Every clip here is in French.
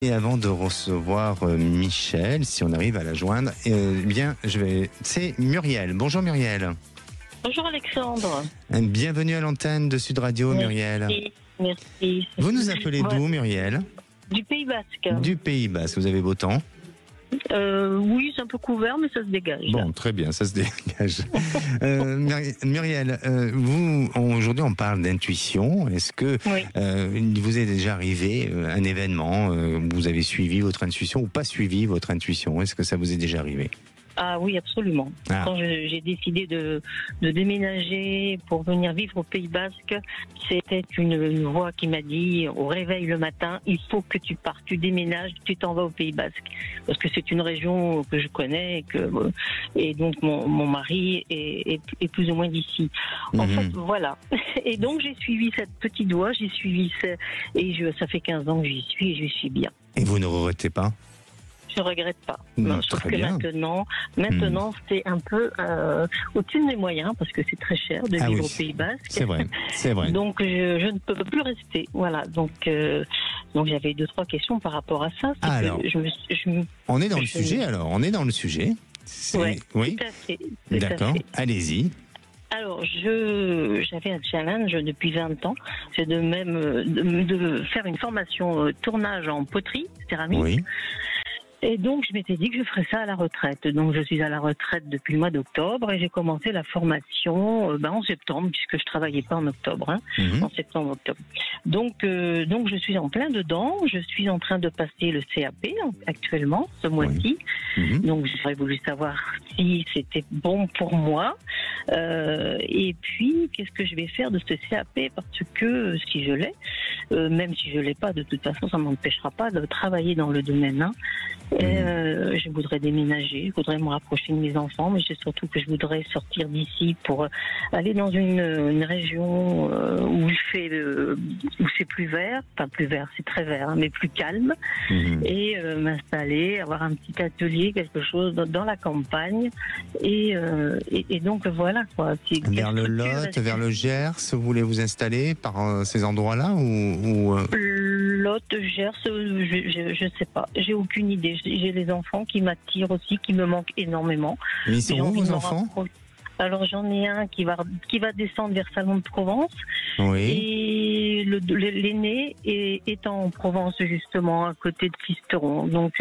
Et avant de recevoir Michel, si on arrive à la joindre, c'est Muriel. Bonjour Muriel. Bonjour Alexandre. Bienvenue à l'antenne de Sud Radio, Muriel. Merci. Vous nous appelez d'où, Muriel? Du Pays Basque. Du Pays Basque. Vous avez beau temps? Oui, c'est un peu couvert, mais ça se dégage. Bon, très bien, ça se dégage. Muriel, aujourd'hui, on parle d'intuition. Est-ce que il vous est déjà arrivé un événement où vous avez suivi votre intuition ou pas suivi votre intuition? Est-ce que ça vous est déjà arrivé? Ah oui, absolument. Ah. Quand j'ai décidé de déménager pour venir vivre au Pays Basque, c'était une voix qui m'a dit au réveil le matin, il faut que tu partes, tu déménages, tu t'en vas au Pays Basque. Parce que c'est une région que je connais et donc mon mari est plus ou moins d'ici. En fait, voilà. Et donc j'ai suivi cette petite voix, ça fait 15 ans que j'y suis et j'y suis bien. Et vous ne regrettez pas? Je regrette pas. Non, sauf que bien. maintenant, c'est un peu au-dessus de mes moyens parce que c'est très cher de vivre au Pays Basque. C'est vrai. Donc je ne peux plus rester. Voilà. Donc j'avais 2-3 questions par rapport à ça. Alors, on est dans le sujet. Alors, on est dans le sujet. Oui. Tout à fait. D'accord. Allez-y. Alors, j'avais un challenge depuis 20 ans, c'est de faire une formation tournage en poterie, céramique. Oui. Et donc, je m'étais dit que je ferais ça à la retraite. Donc, je suis à la retraite depuis le mois d'octobre et j'ai commencé la formation en septembre, puisque je travaillais pas en octobre, en septembre-octobre. Donc, je suis en plein dedans. Je suis en train de passer le CAP actuellement, ce mois-ci. Donc, j'aurais voulu savoir si c'était bon pour moi. Et puis, qu'est-ce que je vais faire de ce CAP? Parce que si je l'ai, même si je l'ai pas, de toute façon, ça m'empêchera pas de travailler dans le domaine. Je voudrais déménager, je voudrais me rapprocher de mes enfants, mais c'est surtout que je voudrais sortir d'ici pour aller dans une région où c'est plus vert, pas plus vert, c'est très vert, mais plus calme, et m'installer, avoir un petit atelier, quelque chose dans la campagne, et donc voilà quoi. Vers le Lot, vers le Gers, vous voulez vous installer par ces endroits-là ou Lot, Gers, je sais pas, j'ai aucune idée. J'ai les enfants qui m'attirent aussi, qui me manquent énormément. Mais ils sont où vos enfants? Alors j'en ai un qui va descendre vers Salon de Provence. Oui. Et l'aîné est en Provence justement, à côté de Sisteron. Donc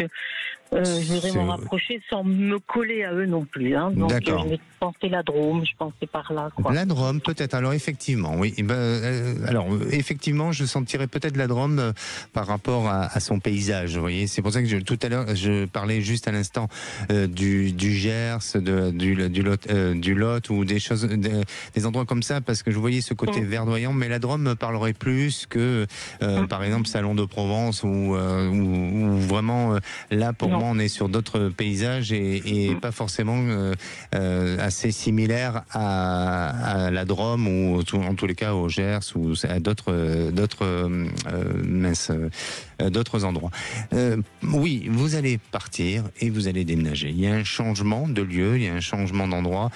je voudrais m'en rapprocher sans me coller à eux non plus. Donc d'accord. je pensais la Drôme, je pensais par là. Quoi. La Drôme peut-être. Alors effectivement, oui. Effectivement, je sentirais peut-être la Drôme par rapport à son paysage. Vous voyez, c'est pour ça que tout à l'heure je parlais juste à l'instant du Gers, du Lot ou des endroits comme ça, parce que je voyais ce côté verdoyant. Mais la Drôme me parlerait plus que par exemple Salon de Provence ou vraiment là pour moi on est sur d'autres paysages et pas forcément assez similaires à la Drôme ou en tous les cas au Gers ou à d'autres endroits. Oui, vous allez partir et vous allez déménager. Il y a un changement de lieu, il y a un changement d'endroit.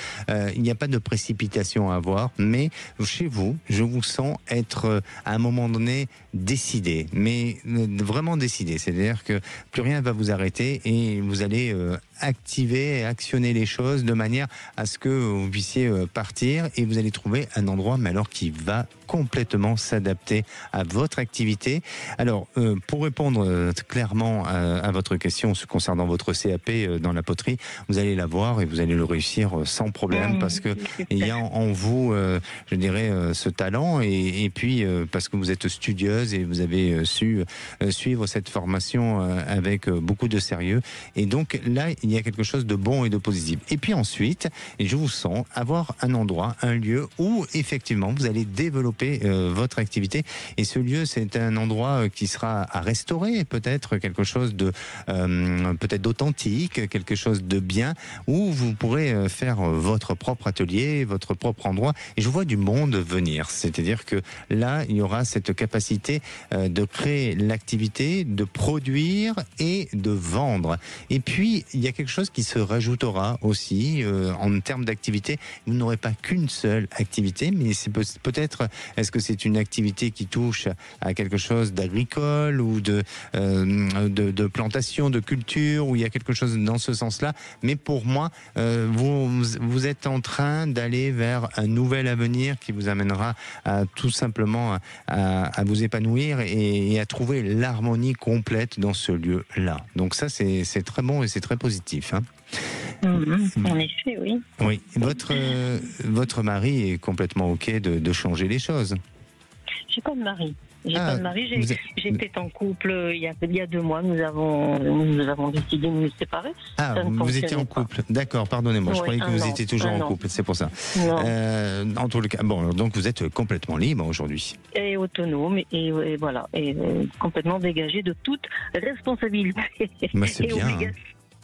Il n'y a pas de précipitation à avoir, mais chez vous, je vous sens être à un moment donné décidé, mais vraiment décidé. C'est-à-dire que plus rien ne va vous arrêter et vous allez activer et actionner les choses de manière à ce que vous puissiez partir et vous allez trouver un endroit, mais alors qui va complètement s'adapter à votre activité. Alors, pour répondre clairement à votre question concernant votre CAP dans la poterie, vous allez l'avoir et vous allez le réussir sans problème parce que il y a en vous, je dirais, ce talent et puis parce que vous êtes studieuse et vous avez su suivre cette formation avec beaucoup de sérieux. Et donc là, il y a quelque chose de bon et de positif. Et puis ensuite, et je vous sens avoir un endroit, un lieu où effectivement vous allez développer votre activité. Et ce lieu, c'est un endroit qui sera à restaurer, peut-être quelque chose de peut-être d'authentique, quelque chose de bien, où vous pourrez faire votre propre atelier, votre propre endroit. Et je vois du monde venir. C'est-à-dire que là, il y aura cette capacité de créer l'activité, de produire et de vendre. Et puis, il y a quelque chose qui se rajoutera aussi en termes d'activité. Vous n'aurez pas qu'une seule activité, mais c'est peut-être, est-ce que c'est une activité qui touche à quelque chose d'agricole ou de plantation, de culture, où il y a quelque chose dans ce sens-là. Mais pour moi, vous êtes en train d'aller vers un nouvel avenir qui vous amènera tout simplement à vous épanouir et à trouver l'harmonie complète dans ce lieu-là. Donc ça, c'est très bon et c'est très positif. Hein. En effet, oui. Oui. Votre mari est complètement OK de changer les choses. J'ai pas de mari. Pas de mari. J'étais en couple il y a 2 mois. Nous avons décidé de nous séparer. Ah, vous étiez en couple. D'accord, pardonnez-moi. Je croyais que vous étiez toujours en couple. C'est pour ça. En tout cas, bon, donc vous êtes complètement libre aujourd'hui. Et autonome et voilà, et complètement dégagé de toute responsabilité. Mais c'est bien.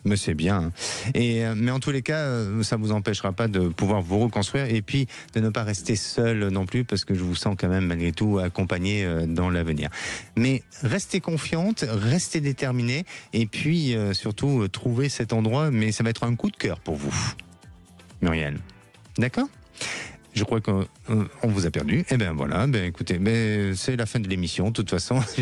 Mais c'est bien. Mais en tous les cas, ça ne vous empêchera pas de pouvoir vous reconstruire et puis de ne pas rester seul non plus, parce que je vous sens quand même malgré tout accompagné dans l'avenir. Mais restez confiante, restez déterminée et puis surtout trouvez cet endroit. Mais ça va être un coup de cœur pour vous, Muriel. D'accord ? Je crois qu'on vous a perdu. Eh bien voilà, écoutez, c'est la fin de l'émission de toute façon.